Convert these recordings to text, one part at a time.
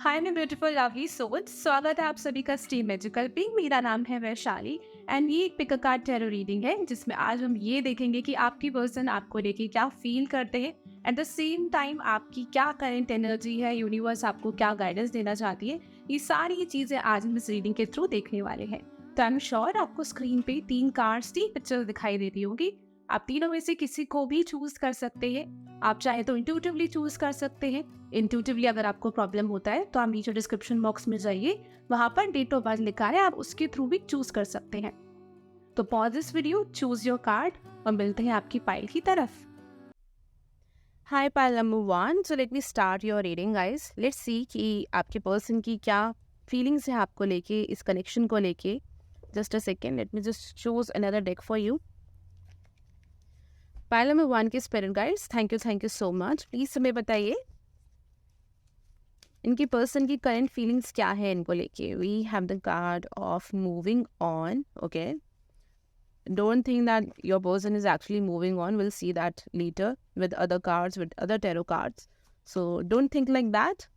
हाय मैं beautiful lovely सोच स्वागत है आप सभी का स्टीम मैजिकल पे। मेरा नाम है वैशाली एंड ये एक pick a card tarot reading है जिसमें आज हम ये देखेंगे कि आपकी पर्सन आपको लेके क्या फील करते हैं। एट द सेम टाइम आपकी क्या करंट एनर्जी है, यूनिवर्स आपको क्या गाइडेंस देना चाहती है, ये सारी चीजें आज हम इस रीडिंग के थ्रू देखने वाले हैं। तो आई एम श्योर आपको स्क्रीन पे 3 कार्ड्स 3 पिक्चर्स दिखाई देती होंगी। आप तीनों में से किसी को भी चूज कर सकते हैं। आप चाहे तो इंट्यूटिवली चूज कर सकते हैं। इंट्यूटिवली अगर आपको प्रॉब्लम होता है तो आप नीचे डिस्क्रिप्शन बॉक्स में जाइए, वहां पर डेट ऑफ बर्थ लिखा है, आप उसके थ्रू भी चूज कर सकते हैं। तो pause this video, choose your card और मिलते हैं आपकी पाइल की तरफ। Hi pile number 1। So let me start your reading guys. Let's see कि आपके पर्सन की क्या फीलिंग्स है आपको लेके, इस कनेक्शन को लेके। Just a second, late me just choose another deck for you. Pile number 1 के spirit guides, thank you so much. Please हमें बताइए इनकी पर्सन की करंट फीलिंग्स क्या है इनको लेके। We have the card of moving on. Okay, don't think that your person is actually moving on. We'll see that later with other cards, with other tarot cards. So don't think like that.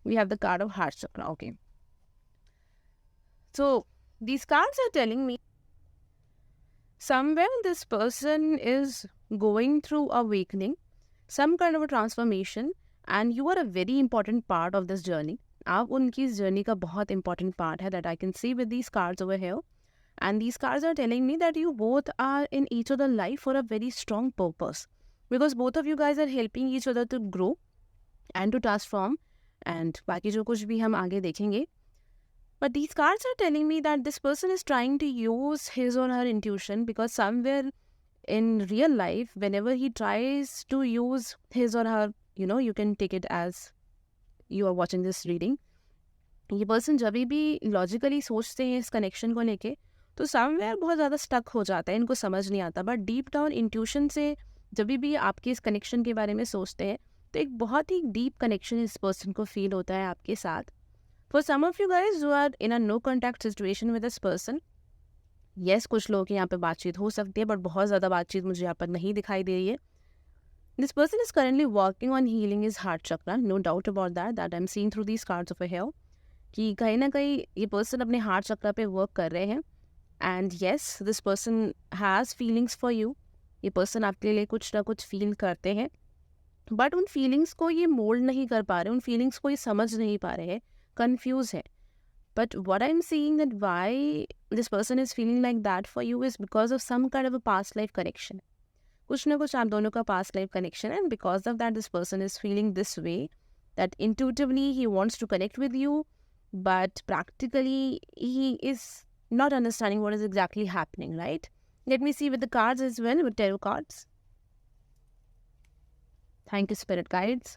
We have the card of heart chakra. Okay, so these cards are telling me somewhere this person is going through awakening, some kind of a transformation, and you are a very important part of this journey. आप उनकी इस journey का बहुत important part है, that I can see with these cards over here. And these cards are telling me that you both are in each other's life for a very strong purpose, because both of you guys are helping each other to grow and to transform. And बाकी जो कुछ भी हम आगे देखेंगे. But these cards are telling me that this person is trying to use his or her intuition, because somewhere in real life, whenever he tries to use his or her, you can take it as you are watching this reading. ये person जब भी logically सोचते हैं इस connection को लेके, तो somewhere बहुत ज़्यादा स्टक हो जाता है, इनको समझ नहीं आता। बट डीप डाउन इंट्यूशन से जब भी आपके इस कनेक्शन के बारे में सोचते हैं, तो एक बहुत ही डीप कनेक्शन इस पर्सन को फील होता है आपके साथ। For some of you guys who are in a no contact situation with this person, yes कुछ लोग यहाँ पे बातचीत हो सकती है, बट बहुत ज़्यादा बातचीत मुझे यहाँ पर नहीं दिखाई दे रही है। This person is currently working on healing his heart chakra, no doubt about that I am seeing through these cards over here, कि कहीं ना कहीं ये पर्सन अपने हार्ट चक्रा पे वर्क कर रहे हैं। And yes, this person has feelings for you. ये पर्सन आपके लिए कुछ ना कुछ फील करते हैं, बट उन फीलिंग्स को ये मोल्ड नहीं कर पा रहे, उन फीलिंग्स को ये समझ नहीं पा रहे हैं, कन्फ्यूज है। But what I am seeing that why this person is feeling like that for you is because of some kind of a past life connection. कुछ ना कुछ आप दोनों का पास्ट लाइफ कनेक्शन है, and because of that this person is feeling this way, that intuitively he wants to connect with you, but practically he is not understanding what is exactly happening, right? Let me see with the cards as well, with tarot cards. Thank you, spirit guides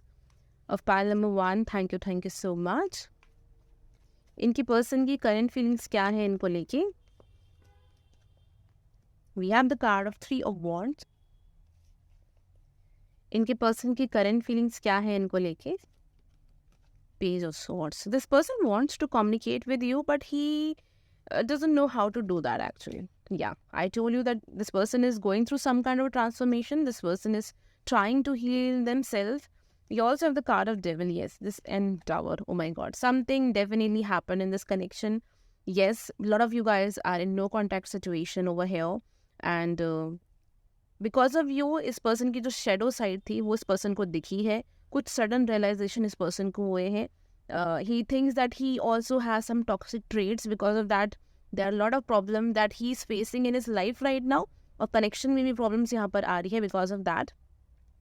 of pile number 1. Thank you so much. इनकी person की current feelings क्या है इनको लेके। We have the card of 3 of wands. इनके person की current feelings क्या है इनको लेके। Page of Swords. This person wants to communicate with you, but he doesn't know how to do that actually. Yeah, I told you that this person is going through some kind of transformation. This person is trying to heal themselves. You also have the card of Devil. Yes, this and Tower. Oh my God, something definitely happened in this connection. Yes, a lot of you guys are in no contact situation over here, and because of you, इस person की जो shadow side थी वो इस person को दिखी है। कुछ सडन रियलाइजेशन इस पर्सन को हुए हैं। He thinks that he also has some toxic traits, because of that there are lot of problem that he is facing in his life right now, और कनेक्शन में भी प्रॉब्लम्स यहाँ पर आ रही है because of that.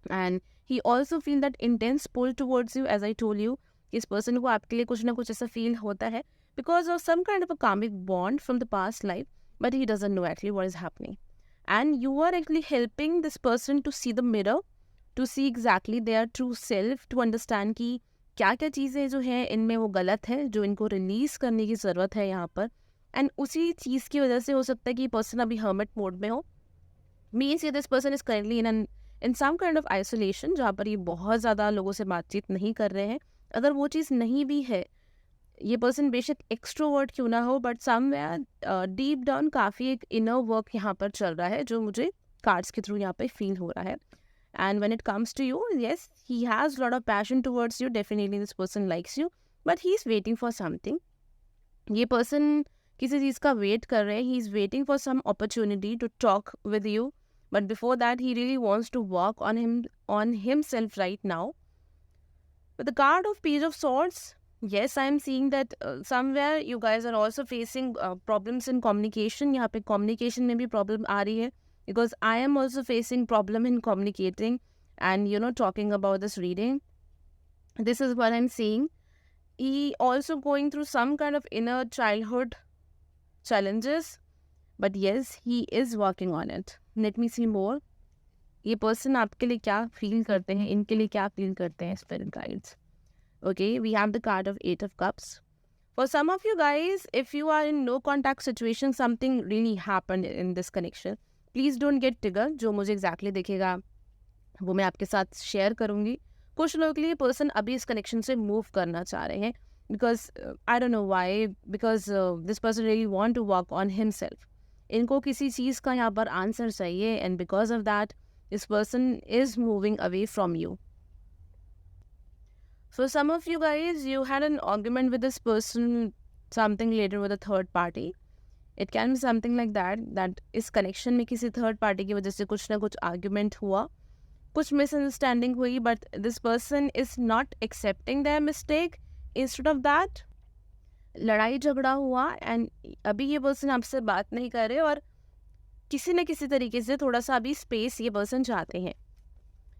And he also feel that intense pull towards you, as I told you, इस person को आपके लिए कुछ ना कुछ ऐसा फील होता है because of some kind of a karmic bond from the past life, but he doesn't know actually what is happening. And you are actually helping this person to see the mirror, to see exactly their true self, to understand कि क्या क्या चीज़ें जो हैं इनमें वो गलत है, जो इनको रिलीज़ करने की ज़रूरत है यहाँ पर। एंड उसी चीज़ की वजह से हो सकता है कि पर्सन अभी हर्मिट मोड में हो, मीन्स ये this person is currently in some kind of isolation, जहाँ पर ये बहुत ज़्यादा लोगों से बातचीत नहीं कर रहे हैं। अगर वो चीज़ नहीं भी है, ये पर्सन बेशक एक्सट्रोवर्ट क्यों ना हो, बट समवेयर डीप डाउन काफ़ी एक इनर वर्क यहाँ पर चल रहा है, जो मुझे कार्ड्स के थ्रू यहाँ पे फील हो रहा है। And when it comes to you, yes, he has a lot of passion towards you. Definitely this person likes you, but he is waiting for something. ये पर्सन किसी चीज़ का वेट कर रहे हैं. He is waiting for some opportunity to talk with you, but before that he really wants to work on himself right now. With the card of Page of Swords, yes, I am seeing that somewhere you guys are also facing problems in communication. यहाँ पे communication में भी problem आ रही है, because I am also facing problem in communicating and talking about this reading. This is what I'm seeing. He also going through some kind of inner childhood challenges, but yes, he is working on it. Let me see more. ये person आपके लिए क्या feel करते हैं, इनके लिए क्या feel करते हैं spirit guides. Okay, we have the card of Eight of Cups. For some of you guys, if you are in no contact situation, something really happened in this connection. Please don't get triggered. जो मुझे exactly दिखेगा वो मैं आपके साथ share करूँगी. कुछ लोगों के लिए पर्सन अभी इस कनेक्शन से मूव करना चाह रहे हैं, because I don't know why, because this person really want to work on himself. इनको किसी चीज़ का यहाँ पर आंसर चाहिए, and because of that, this person is moving away from you. For some of you guys, you had an argument with this person, something later with a third party. It can be something like that इस connection में किसी third party की वजह से कुछ ना कुछ argument हुआ, कुछ misunderstanding हुई, but this person is not accepting their mistake. Instead of that, लड़ाई झगड़ा हुआ and अभी ये person आपसे बात नहीं कर रहे और किसी न किसी तरीके से थोड़ा सा अभी space ये person चाहते हैं.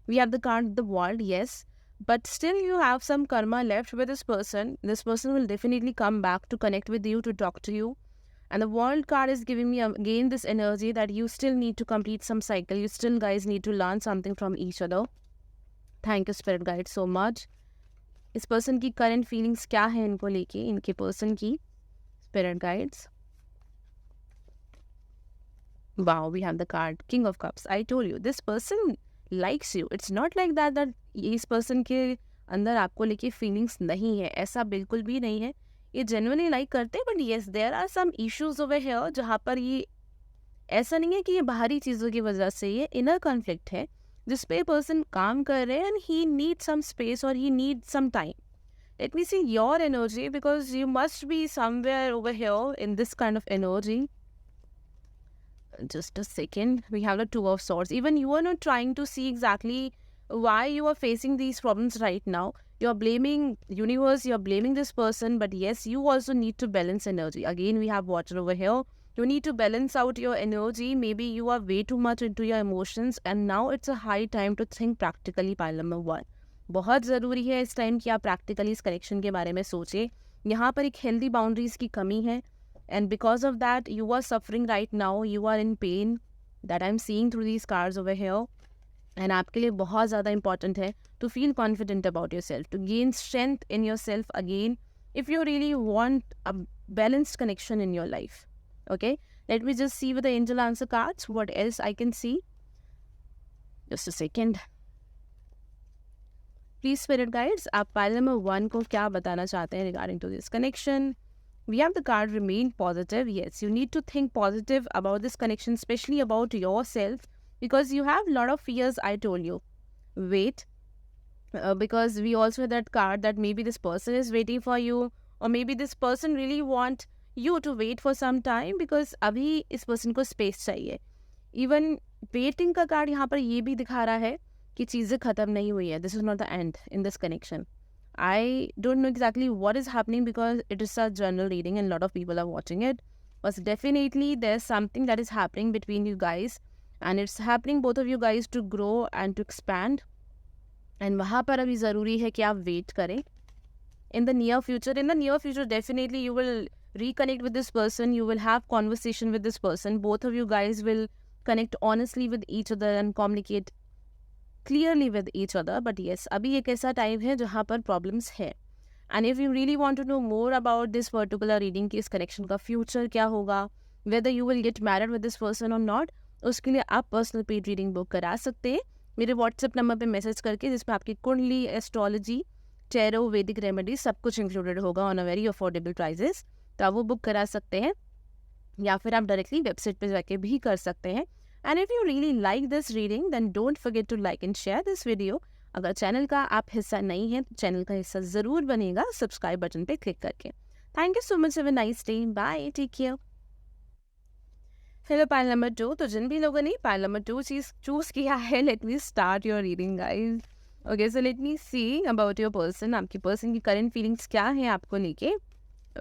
We have the card the world, yes. But still you have some karma left with this person. This person will definitely come back to connect with you, to talk to you. And the world card is giving me again this energy that you still need to complete some cycle. You still guys need to learn something from each other. Thank you Spirit Guide so much. इस person की current feelings क्या है इनको लेके, इनके person की Spirit Guides. Wow, we have the card King of Cups. I told you, this person likes you. It's not like that इस person के अंदर आपको लेके फीलिंग्स नहीं है, ऐसा बिल्कुल भी नहीं है. ये जेन्युइनली लाइक करते हैं, but yes there are some issues over here जहाँ पर ये ऐसा नहीं है कि ये बाहरी चीज़ों की वजह से, ये इनर कॉन्फ्लिक्ट है जिस पे पर्सन काम कर रहे हैं and he need some space और he need some time. Let me see your energy, because you must be somewhere over here in this kind of energy. Just a second. We have the Two of Swords. Even you are not trying to see exactly why you are facing these problems right now. You are blaming universe, you are blaming this person, but yes, you also need to balance energy. Again, we have water over here. You need to balance out your energy. Maybe you are way too much into your emotions and now it's a high time to think practically. Pile number 1. बहुत ज़रूरी है इस time कि आप practically इस connection के बारे में सोचें. यहाँ पर एक हेल्दी बाउंड्रीज की कमी है. And because of that, you are suffering right now. You are in pain that I'm seeing through these cards over here. And आपके लिए बहुत ज़्यादा important है to feel confident about yourself, to gain strength in yourself again, if you really want a balanced connection in your life. Okay? Let me just see with the angel answer cards what else I can see. Just a second. Please Spirit Guides, आप pile number 1 को क्या बताना चाहते हैं regarding to this connection? We have the card remain positive. Yes, you need to think positive about this connection, especially about yourself, because you have a lot of fears, I told you. Wait, because we also have that card that maybe this person is waiting for you, or maybe this person really want you to wait for some time because अभी इस person को space चाहिए. Even waiting का card यहाँ पर ये भी दिखा रहा है कि चीज़ें ख़त्म नहीं हुई है. This is not the end in this connection. I don't know exactly what is happening because it is a journal reading and a lot of people are watching it. But definitely there's something that is happening between you guys and it's happening both of you guys to grow and to expand. And वहाँ पर अभी ज़रूरी है कि आप wait करें. In the near future, definitely you will reconnect with this person. You will have conversation with this person. Both of you guys will connect honestly with each other and communicate clearly with each other. But yes, अभी एक ऐसा time है जहाँ पर problems है. And if you really want to know more about this particular reading कि इस connection का फ्यूचर क्या होगा, whether you will get married with this person or not, उसके लिए आप पर्सनल पेड रीडिंग बुक करा सकते हैं मेरे व्हाट्सएप नंबर पे मैसेज करके, जिसमें आपकी कुंडली, एस्ट्रोलॉजी, टैरो, वैदिक रेमेडी सब कुछ इंक्लूडेड होगा on a very affordable prices. तो आप वो बुक करा सकते हैं या फिर आप डायरेक्टली वेबसाइट पे जाके भी कर सकते हैं. And if you really like this reading, then don't forget to like and share this video. अगर चैनल का आप हिस्सा नहीं है तो चैनल का हिस्सा ज़रूर बनेगा सब्सक्राइब बटन पे क्लिक करके। Thank you so much, have a nice day, bye, take care. Hello pile number 2। तो जिन भी लोगों ने पाइल नंबर 2 चीज़ चूज़ किया है, let me start your reading guys. Okay, so let me see about your person. आपकी person की current feelings क्या है आपको लेके।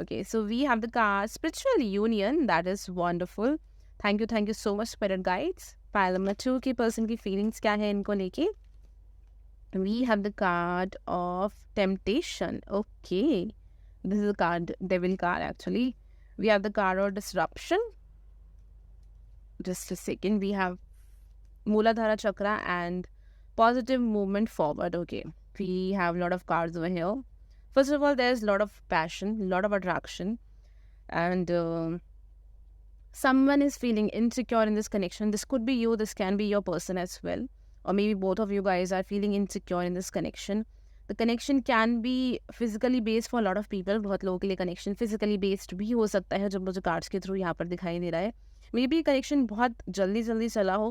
Okay, so we have the card spiritual union, that is wonderful. Thank you so much spirit guides. Pile number 2 की person की feelings क्या है इनको लेके। We have the card of temptation. Okay, this is the card devil card actually. We have the card of disruption. Just a second, we have Muladhara Chakra and positive movement forward. Okay, we have a lot of cards over here. First of all, there's a lot of passion, a lot of attraction, and someone is feeling insecure in this connection. This could be you, this can be your person as well, or maybe both of you guys are feeling insecure in this connection. The connection can be physically based for a lot of people. बहुत लोगों के लिए connection physically based भी हो सकता है, जब मुझे cards के थ्रू यहाँ पर दिखाई दे रहा है। मे बी कनेक्शन बहुत जल्दी चला हो।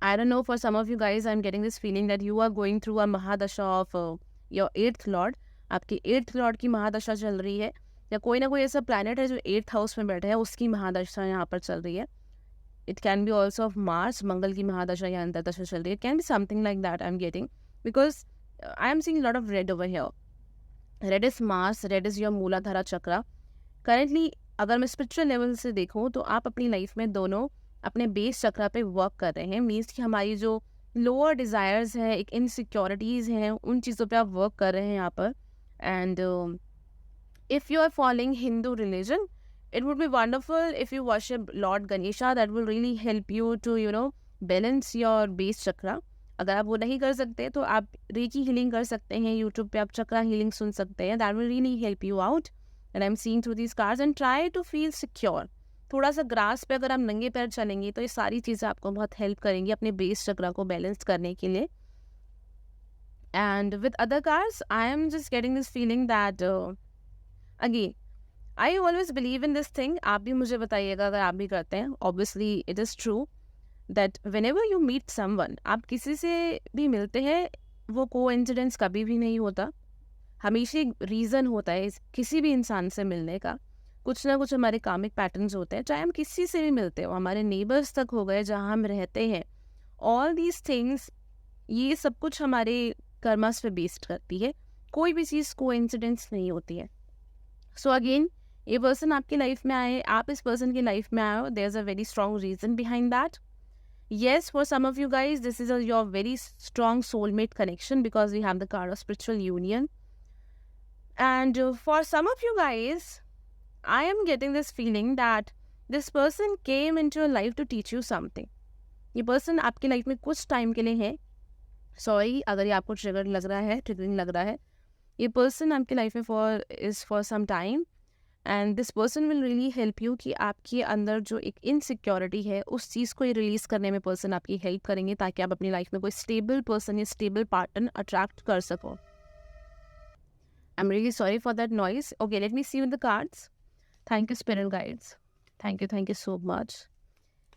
I don't know, for some of you guys I am getting this feeling that you are going through a mahadasha of your 8th lord. आपकी 8th लॉर्ड की महादशा चल रही है, या कोई ना कोई ऐसा प्लैनेट है जो 8th हाउस में बैठा है, उसकी महादशा यहाँ पर चल रही है। It can be also of Mars, Mangal की महादशा या अंतरदशा चल रही है। It can be something like that I am getting, because I am seeing lot of red over here. Red is Mars, red is your Muladhara chakra. Currently अगर मैं spiritual level से देखूं तो आप अपनी लाइफ में दोनों अपने बेस चक्रा पे वर्क कर रहे हैं। मीन्स कि हमारी जो लोअर डिज़ायर्स हैं, एक इनसिक्योरिटीज़ हैं, उन चीज़ों पे आप वर्क कर रहे हैं यहाँ पर। And if you are following Hindu religion, it would be wonderful if you worship lord Ganesha. That will really help you to balance your base chakra. अगर आप वो नहीं कर सकते तो आप रेकी हीलिंग कर सकते हैं, यूट्यूब पे आप चक्रा हीलिंग सुन सकते हैं। That will really help you out. And I'm seeing through these cards and try to feel secure. थोड़ा सा ग्रास पे अगर आप नंगे पैर चलेंगे तो ये सारी चीज़ें आपको बहुत हेल्प करेंगी अपने बेस चक्रा को बैलेंस करने के लिए। And with other cards I am just getting this feeling that again I always believe in this thing. आप भी मुझे बताइएगा अगर आप भी करते हैं। Obviously it is true that whenever you meet someone, आप किसी से भी मिलते हैं, वो कोइंसिडेंस कभी भी नहीं होता। हमेशा एक रीज़न होता है किसी भी इंसान से मिलने का। कुछ ना कुछ हमारे कामिक पैटर्न्स होते हैं, चाहे हम किसी से भी मिलते हो, हमारे नेबर्स तक हो गए जहाँ हम रहते हैं। ऑल दीज थिंग्स, ये सब कुछ हमारे कर्मास पे बेस्ड करती है। कोई भी चीज़ कोइंसिडेंस नहीं होती है। सो अगेन, ये पर्सन आपकी लाइफ में आए, आप इस पर्सन की लाइफ में आए हो, there is a very strong reason behind that. Yes, for some of you guys, this is your very strong soulmate connection because we have the card of spiritual union. And for some of you guys, I am getting this feeling that this person came into your life to teach you something. ये person आपकी life में कुछ time के लिए है। Sorry अगर ये आपको ट्रिगर लग रहा है, ट्रिगरिंग लग रहा है। ये person आपकी लाइफ में for some time, and this person will really help you कि आपके अंदर जो एक इनसिक्योरिटी है उस चीज़ को रिलीज़ करने में पर्सन आपकी हेल्प करेंगे, ताकि आप अपनी लाइफ में कोई स्टेबल पर्सन या स्टेबल पार्टनर अट्रैक्ट कर सको। I'm really sorry for that noise. Okay, let me see with the cards. Thank you, spirit guides. Thank you so much.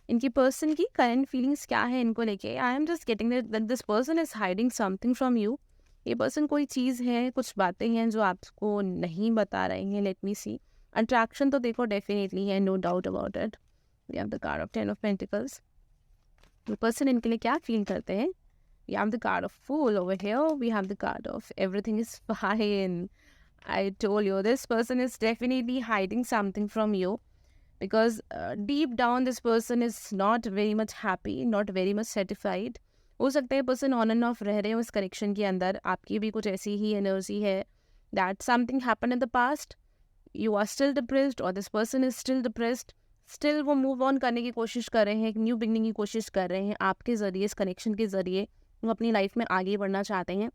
इनकी पर्सन की करंट फीलिंग्स क्या है इनको लेके। आई am just getting that this person is hiding something from you. ये person कोई चीज़ है, कुछ बातें हैं जो आपको नहीं बता रहे हैं। लेट मी सी। अट्रैक्शन तो देखो डेफिनेटली है, no doubt about it. We have the card of 10 of Pentacles. ये पर्सन इनके लिए क्या फील करते हैं। We have the card of Fool over here. We have the card of everything is fine. I told you, this person is definitely hiding something from you because deep down this person is not very much happy, not very much satisfied. हो सकता है person on end of रह रहे हो इस connection के अंदर। आपकी भी कुछ ऐसी ही एनर्जी है that something happened in the past. You are still depressed or this person is still depressed. Still वो मूव ऑन करने की कोशिश कर रहे हैं, एक न्यू बिगनिंग की कोशिश कर रहे हैं आपके ज़रिए, इस कनेक्शन के ज़रिए वो अपनी लाइफ में आगे बढ़ना चाहते हैं।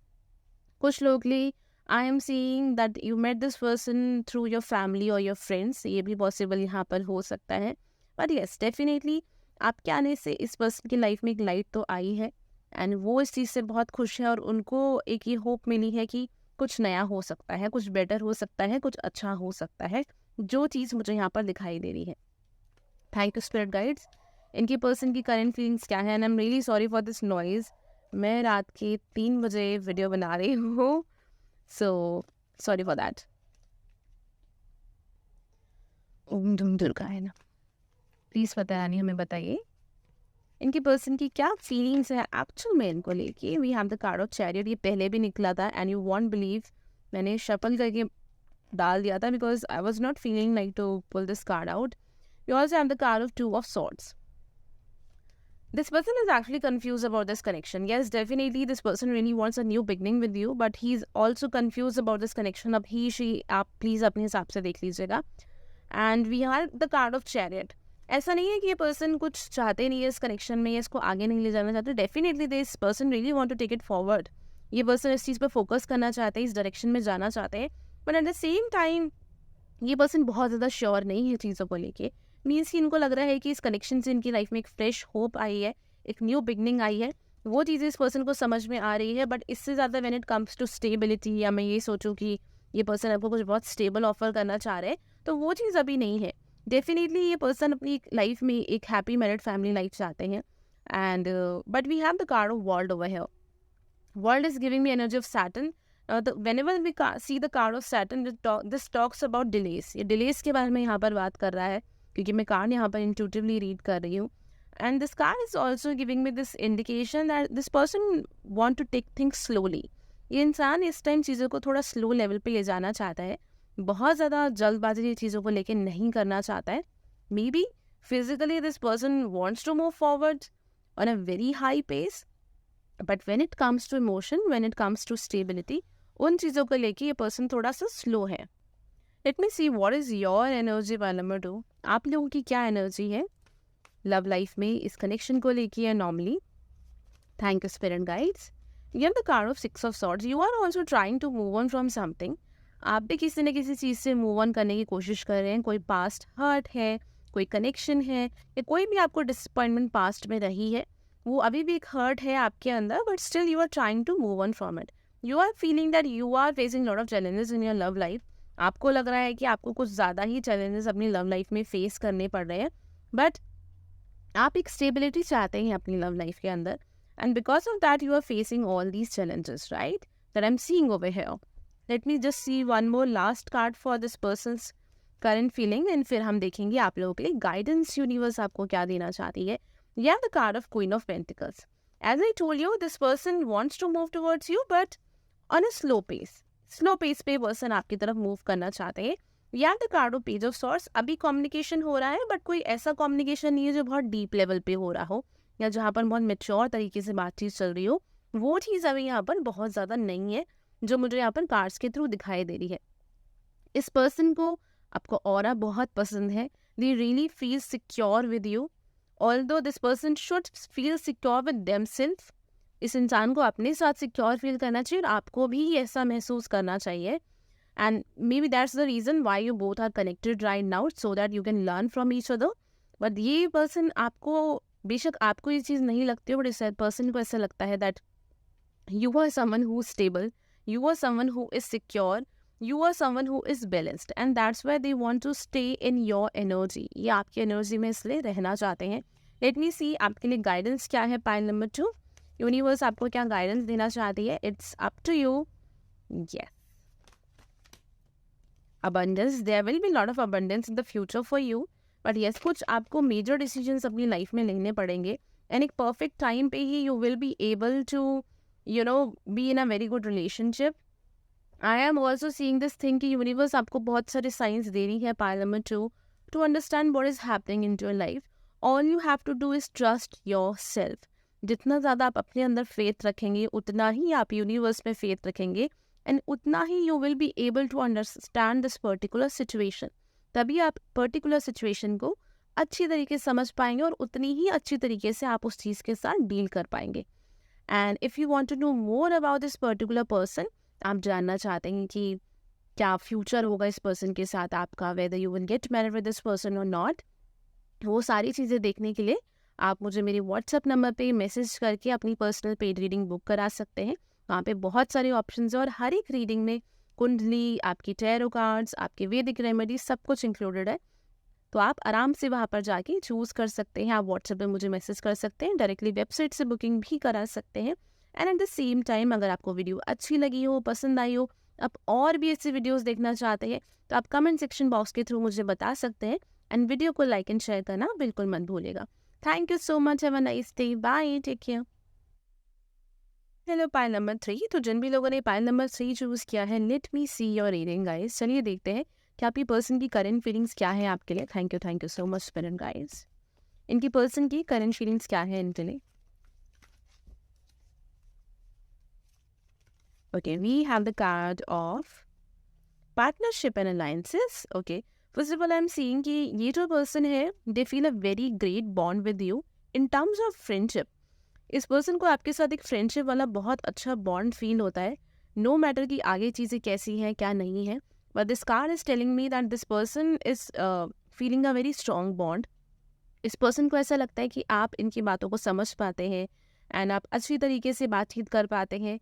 कुछ लोग लिए I am seeing that you met this person through your family और योर फ्रेंड्स, ये भी पॉसिबल यहाँ पर हो सकता है। बट येस, डेफिनेटली आपके आने से इस पर्सन की लाइफ में एक लाइट तो आई है एंड वो इस चीज़ से बहुत खुश है और उनको एक ये होप मिली है कि कुछ नया हो सकता है, कुछ बेटर हो सकता है, कुछ अच्छा हो सकता है, जो चीज़ मुझे यहाँ पर दिखाई दे रही है। Thank you spirit guides. इनकी पर्सन की करंट फीलिंग्स क्या है, and I am really sorry for this noise. मैं रात के 3 बजे वीडियो बना रही हूँ, सो सॉरी फॉर दैट। ओम धूम दुर्गाय नमः। प्लीज़ बतानी हमें बताइए इनकी पर्सन की क्या फीलिंग्स है एक्चुअल में इनको लेके। We have the card of chariot, ये पहले भी निकला था एंड यू वॉन्ट बिलीव मैंने शफल करके डाल दिया था because I was not feeling like to pull this card out. You also have the card of 2 of swords. This person is actually confused about this connection. Yes, definitely this person really wants a new beginning with you, but he's also confused about this connection. अब he, she, आप please अपने हिसाब से देख लीजिएगा. And we have the card of chariot. ऐसा नहीं है कि ये पर्सन कुछ चाहते नहीं है इस कनेक्शन में या इसको आगे नहीं ले जाना चाहते. Definitely this person really want to take it forward. ये पर्सन इस चीज़ पर फोकस करना चाहते हैं, इस डायरेक्शन में जाना चाहते हैं, but at the same time ये पर्सन बहुत ज़्यादा श्योर नहीं है चीज़ों को लेके. मीन्स कि इनको लग रहा है कि इस कनेक्शन से इनकी लाइफ में एक फ्रेश होप आई है, एक न्यू बिगनिंग आई है. वो चीज़ें इस पर्सन को समझ में आ रही है, बट इससे ज़्यादा when it comes to stability, या मैं ये सोचूं कि ये पर्सन आपको कुछ बहुत स्टेबल ऑफर करना चाह रहे हैं, तो वो चीज़ अभी नहीं है. डेफिनेटली ये पर्सन अपनी लाइफ में एक हैप्पी मैरिड फैमिली लाइफ चाहते हैं. And but we have the card of world over here. World is giving me energy of Saturn. Whenever we see the card of Saturn, this talks about delays. ये delays के बारे में यहाँ पर बात कर रहा है, क्योंकि मैं कार्ड यहाँ पर intuitively read कर रही हूँ. And this card is also giving me this indication that this person want to take things slowly. ये इंसान इस टाइम चीज़ों को थोड़ा स्लो लेवल पे ले जाना चाहता है, बहुत ज़्यादा जल्दबाजी ये चीज़ों को लेके नहीं करना चाहता है. Maybe physically this person wants to move forward on a very high pace, but when it comes to emotion, when it comes to stability, उन चीज़ों को लेके ये पर्सन थोड़ा सा स्लो है. Let me see what is your energy by number 2. आप लोगों की क्या एनर्जी है लव लाइफ में इस कनेक्शन को लेके है normally. Thank you spirit guides. You have the card of 6 of swords. You are also trying to move on from something. आप भी किसी न किसी चीज़ से मूव ऑन करने की कोशिश कर रहे हैं. कोई पास्ट हर्ट है, कोई कनेक्शन है, या कोई भी आपको डिसअपॉइंटमेंट पास्ट में रही है, वो अभी भी एक हर्ट है आपके अंदर, but still you are trying to move on from it. You are feeling that you are facing lot of challenges in your love life. आपको लग रहा है कि आपको कुछ ज़्यादा ही चैलेंजेस अपनी लव लाइफ में फेस करने पड़ रहे हैं, बट आप एक स्टेबिलिटी चाहते हैं अपनी लव लाइफ के अंदर. And because of that you are facing all these challenges, right, that I am seeing over here. Let me just see one more last card for this person's current feeling, and फिर हम देखेंगे आप लोगों के लिए guidance universe आपको क्या देना चाहती है. You have the card of Queen of Pentacles. As I told you, this person wants to move towards you, but on a slow pace. Slow pace पे person आपकी तरफ move करना चाहते हैं. You have the card of Page of Swords. अभी communication हो रहा है, but कोई ऐसा communication नहीं है जो बहुत deep level पे हो रहा हो, या जहाँ पर बहुत mature तरीके से बातचीत चल रही हो. वो चीज़ अभी यहाँ पर बहुत ज़्यादा नहीं है, जो मुझे यहाँ पर कार्ड्स के थ्रू दिखाई दे रही है. इस पर्सन को आपको ऑरा बहुत पसंद है. They really feel secure with you. Although this person should feel secure with themselves, इस इंसान को अपने साथ सिक्योर फील करना चाहिए और आपको भी ऐसा महसूस करना चाहिए. And maybe that's the reason why you both are connected right now, so that you can learn from each other. But ये पर्सन आपको, बेशक आपको ये चीज़ नहीं लगती हो, बट इस पर्सन को ऐसा लगता है that you are someone who is stable, you are someone who is secure, you are someone who is balanced, and that's why they want to stay in your energy. ये आपकी energy में इसलिए रहना चाहते हैं. लेट मी सी आपके लिए guidance क्या है पाइल नंबर 2. यूनिवर्स आपको क्या गाइडेंस देना चाहती है. It's up to you. Yes, abundance. There will be lot of abundance in the future for you, but yes, कुछ आपको मेजर डिसीजंस अपनी लाइफ में लेने पड़ेंगे, एंड एक परफेक्ट टाइम पे ही you will be able to be in a very good relationship. I am also seeing this thing कि यूनिवर्स आपको बहुत सारे साइंस दे रही है pile number 2 to understand what is happening in your life. All you have to do is trust your self. जितना ज़्यादा आप अपने अंदर फेथ रखेंगे, उतना ही आप यूनिवर्स में फेथ रखेंगे, एंड उतना ही you will be able to understand this particular situation. तभी आप पर्टिकुलर सिचुएशन को अच्छी तरीके से समझ पाएंगे, और उतनी ही अच्छी तरीके से आप उस चीज़ के साथ डील कर पाएंगे. And if you want to know more about this particular person, आप जानना चाहते हैं कि क्या फ्यूचर होगा इस पर्सन के साथ आपका, whether you will gate married with this person और नॉट, वो सारी चीज़ें देखने के लिए आप मुझे मेरे व्हाट्सएप नंबर पे मैसेज करके अपनी पर्सनल पेड रीडिंग बुक करा सकते हैं. वहाँ पे बहुत सारे ऑप्शंस है, और हर एक रीडिंग में कुंडली, आपकी टैरो कार्ड्स, आपके वैदिक रेमेडी, सब कुछ इंक्लूडेड है. तो आप आराम से वहाँ पर जाके चूज़ कर सकते हैं. आप व्हाट्सएप पे मुझे मैसेज कर सकते हैं, डायरेक्टली वेबसाइट से बुकिंग भी करा सकते हैं. And at the same time अगर आपको वीडियो अच्छी लगी हो, पसंद आई हो, आप और भी ऐसी वीडियोस देखना चाहते हैं तो आप कमेंट सेक्शन बॉक्स के थ्रू मुझे बता सकते हैं। एंड वीडियो को लाइक एंड शेयर करना बिल्कुल मत भूलिएगा। Thank you so much, have a nice day, bye, take care. Hello, pile number 3। तो जिन भी लोगों ने पाइल नंबर 3 चूज़ किया है, let me see your reading guys. चलिए देखते हैं कि आपकी पर्सन की करंट फीलिंग्स क्या है आपके लिए। Thank you so much spirit guys. इनकी पर्सन की करंट फीलिंग्स क्या है इनके लिए। Okay, we have the card of partnership and alliances. Okay, first of all I am seeing कि ये जो पर्सन है, they feel a very great bond with you in terms of friendship. इस person को आपके साथ एक फ्रेंडशिप वाला बहुत अच्छा बॉन्ड फील होता है, नो मैटर कि आगे चीज़ें कैसी हैं क्या नहीं है। But this card is telling me that this person is feeling a very strong bond. इस पर्सन को ऐसा लगता है कि आप इनकी बातों को समझ पाते हैं एंड आप अच्छी तरीके से बातचीत कर पाते हैं।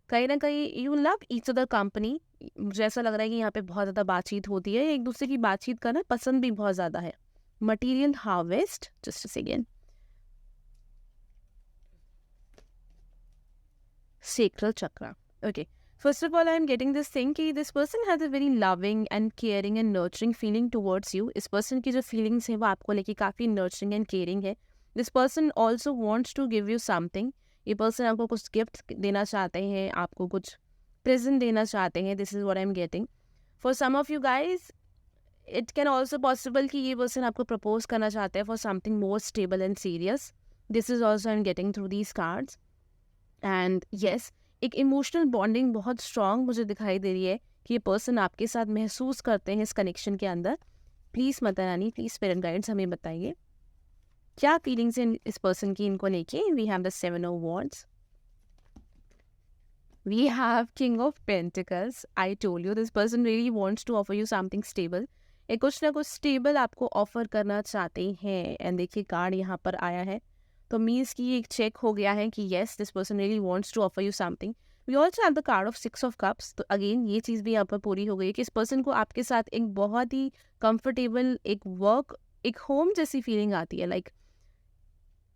कहीं ना कहीं you love each other company. मुझे ऐसा लग रहा है कि यहाँ पे बहुत ज़्यादा बातचीत होती है, एक दूसरे की बातचीत करना पसंद भी बहुत ज़्यादा है। Material harvest, just second, sacral chakra. Okay. First of all, I am getting this thing कि this person has a very loving and caring and nurturing feeling towards you. इस person की जो feelings है वो आपको लेके काफ़ी nurturing and caring है. This person also wants to give you something. ये person आपको कुछ gift देना चाहते हैं, आपको कुछ present देना चाहते हैं. This is what I am getting. For some of you guys, it can also possible कि ये person आपको propose करना चाहते हैं for something more stable and serious. This is also I am getting through these cards. And yes, एक emotional bonding बहुत strong मुझे दिखाई दे रही है कि ये पर्सन आपके साथ महसूस करते हैं इस कनेक्शन के अंदर। Please Mata Rani, please spirit guides हमें बताइए क्या फीलिंग्स हैं इस पर्सन की इनको लेके। We have the 7 of wands, we have king of pentacles. I told you this person really wants to offer you something stable. ये कुछ ना कुछ स्टेबल आपको ऑफर करना चाहते हैं। एंड देखिए कार्ड यहाँ पर आया है, तो मीन्स कि एक चेक हो गया है कि yes this person really wants to offer you something. We also have the card of 6 of cups. तो अगेन ये चीज़ भी यहाँ पर पूरी हो गई है कि इस पर्सन को आपके साथ एक बहुत ही कंफर्टेबल एक वर्क, एक होम जैसी फीलिंग आती है। लाइक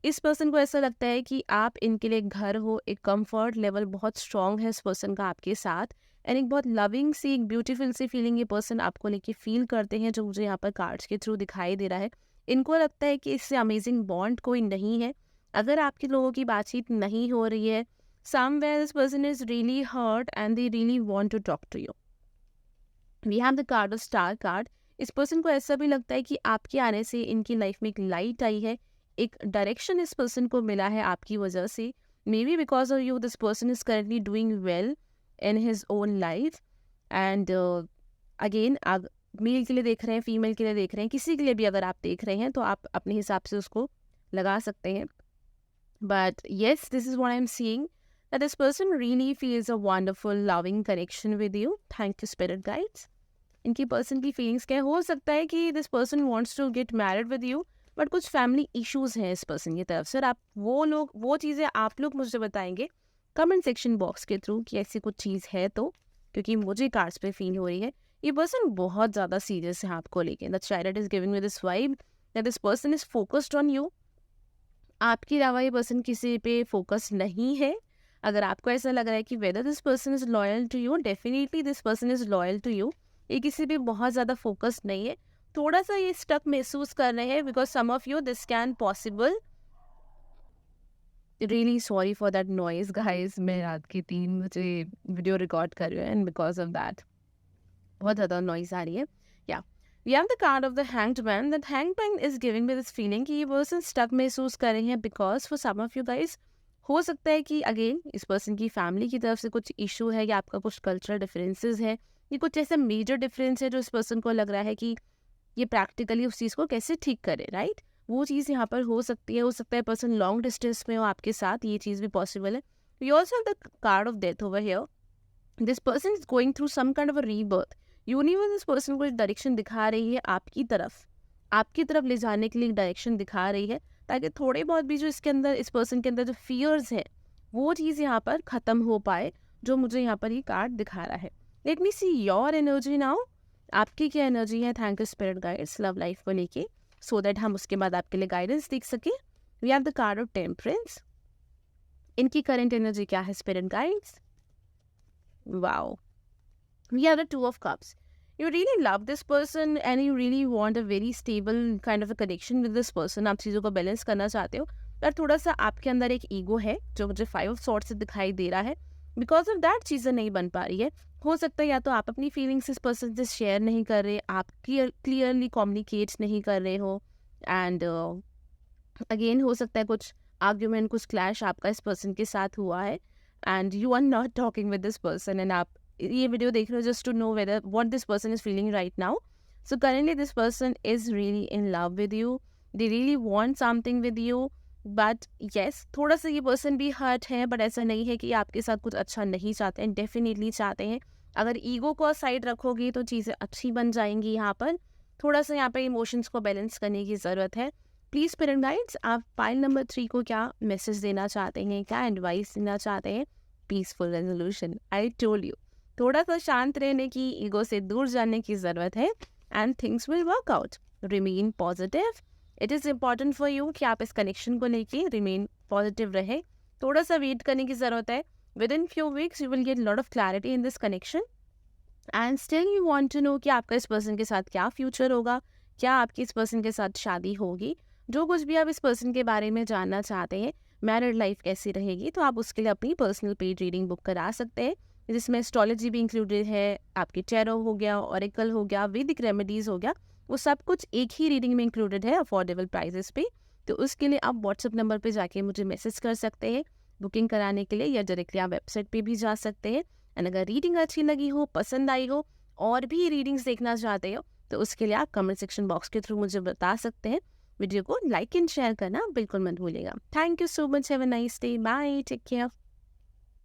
इस पर्सन को ऐसा लगता है कि आप इनके लिए घर हो, एक कंफर्ट लेवल बहुत स्ट्रॉन्ग है इस पर्सन का आपके साथ। एंड एक बहुत लविंग सी, एक ब्यूटीफुल सी फीलिंग ये पर्सन आपको लेके फील करते हैं, जो मुझे यहाँ पर कार्ड्स के थ्रू दिखाई दे रहा है। इनको लगता है कि इससे अमेजिंग बॉन्ड कोई नहीं है। अगर आपके लोगों की बातचीत नहीं हो रही है, somewhere this person is really hurt and they really want to talk to you. We have the card of star card. इस पर्सन को ऐसा भी लगता है कि आपके आने से इनकी लाइफ में एक लाइट आई है, एक डायरेक्शन इस पर्सन को मिला है आपकी वजह से। May be because of you this person is currently doing well in his own life. And again, आप मेल के लिए देख रहे हैं, फीमेल के लिए देख रहे हैं, किसी के लिए भी अगर आप देख रहे हैं तो आप अपने हिसाब से उसको लगा सकते हैं। But yes, this is what I'm seeing, that this person really feels a wonderful, loving connection with you. Thank you, spirit guides. इनकी पर्सन की फीलिंग्स क्या हो सकता है कि this person wants to get married with you, but कुछ family issues हैं इस पर्सन की तरफ से। और आप वो चीज़ें आप लोग मुझे बताएंगे कमेंट सेक्शन बॉक्स के थ्रू कि ऐसी कुछ चीज़ है तो, क्योंकि मुझे कार्ड्स पे फील हो रही है ये पर्सन बहुत ज़्यादा सीरियस है आपको लेके। The child is giving me this vibe that this person is focused on you. आपके अलावा ये पर्सन किसी पे फोकस नहीं है। अगर आपको ऐसा लग रहा है कि whether this person is loyal to you, definitely this person is loyal to you. ये किसी पे बहुत ज़्यादा फोकस नहीं है, थोड़ा सा ये स्टक महसूस कर रहे हैं because some of you this can possible. Really sorry for that noise guys, मैं रात के 3 बजे वीडियो रिकॉर्ड कर रही हूँ एंड बिकॉज ऑफ दैट बहुत ज़्यादा नॉइज आ रही है। या We have the card of the hanged man. That hanged man is giving me this feeling कि ये person stuck महसूस कर रहे हैं because for some of you guys हो सकता है कि again इस person की family की तरफ से कुछ issue है या आपका कुछ cultural differences है, ये कुछ ऐसा major difference है जो इस person को लग रहा है कि ये practically उस चीज़ को कैसे ठीक करे, right? वो चीज़ यहाँ पर हो सकती है। हो सकता है person long distance में हो आपके साथ, ये चीज़ भी possible है। We also have the card of death over here. This person is going through some kind of a rebirth. Universe इस पर्सन को एक डायरेक्शन दिखा रही है आपकी तरफ ले जाने के लिए एक डायरेक्शन दिखा रही है, ताकि थोड़े बहुत भी जो इसके अंदर, इस पर्सन के अंदर जो फियर्स है वो चीज़ यहाँ पर ख़त्म हो पाए, जो मुझे यहाँ पर ये कार्ड दिखा रहा है। Let me see your energy now. आपकी क्या एनर्जी है? Thank you spirit guides love life को लेके, सो दैट हम उसके बाद आपके लिए गाइडेंस देख सकें। We have the card of temperance. इनकी करंट एनर्जी क्या है spirit guides? Wow, we are the two of cups. You really love this person and you really want a very stable kind of a connection with this person. आप चीज़ों को balance करना चाहते हो, पर थोड़ा सा आपके अंदर एक ईगो है जो मुझे 5 ऑफ सॉर्ड्स से दिखाई दे रहा है. बिकॉज ऑफ दैट चीज़ें नहीं बन पा रही है. हो सकता है या तो आप अपनी फीलिंग्स इस पर्सन से शेयर नहीं कर रहे, आप क्लियरली कम्युनिकेट नहीं कर रहे हो, एंड अगेन हो सकता है कुछ आर्ग्यूमेंट, कुछ क्लैश आपका इस पर्सन के साथ हुआ है, and you are not talking with this person, and आप ये वीडियो देख रहे हो just to know whether what this person is feeling right now. So currently this person is really in love with you, they really want something with you, but yes थोड़ा सा ये person भी hurt है, but ऐसा नहीं है कि आपके साथ कुछ अच्छा नहीं चाहते हैं, डेफिनेटली चाहते हैं. अगर ईगो को साइड रखोगे तो चीज़ें अच्छी बन जाएंगी. यहाँ पर थोड़ा सा यहाँ पे इमोशंस को बैलेंस करने की ज़रूरत है. प्लीज़ स्पिरिट गाइड्स, आप पाइल नंबर 3 को क्या मैसेज देना चाहते हैं, क्या एडवाइस देना चाहते हैं? Peaceful resolution. I told you, थोड़ा सा शांत रहने की, ईगो से दूर जाने की ज़रूरत है, and things will work out. Remain positive. It is important for you कि आप इस कनेक्शन को लेके रिमेन पॉजिटिव रहे. थोड़ा सा वेट करने की ज़रूरत है. Within few weeks you will get lot of clarity in this connection, and still you want to know कि आपका इस पर्सन के साथ क्या फ्यूचर होगा, क्या आपकी इस पर्सन के साथ शादी होगी. जो कुछ भी आप इस पर्सन के बारे में जानना चाहते हैं, मैरिड लाइफ कैसी रहेगी, तो आप उसके लिए अपनी पर्सनल पेड रीडिंग बुक करा सकते हैं, जिसमें एस्ट्रोलॉजी भी इंक्लूडेड है, आपके टैरो हो गया, ऑरेकल हो गया, वैदिक रेमेडीज़ हो गया, वो सब कुछ एक ही रीडिंग में इंक्लूडेड है अफोर्डेबल प्राइजेस पे. तो उसके लिए आप व्हाट्सएप नंबर पे जाके मुझे मैसेज कर सकते हैं बुकिंग कराने के लिए, या डायरेक्टली आप वेबसाइट पे भी जा सकते हैं. एंड अगर रीडिंग अच्छी लगी हो, पसंद आई हो, और भी रीडिंग्स देखना चाहते हो, तो उसके लिए आप कमेंट सेक्शन बॉक्स के थ्रू मुझे बता सकते हैं. वीडियो को लाइक एंड शेयर करना बिल्कुल मत भूलिएगा. Thank you so much. Have a nice day. Bye. Take care.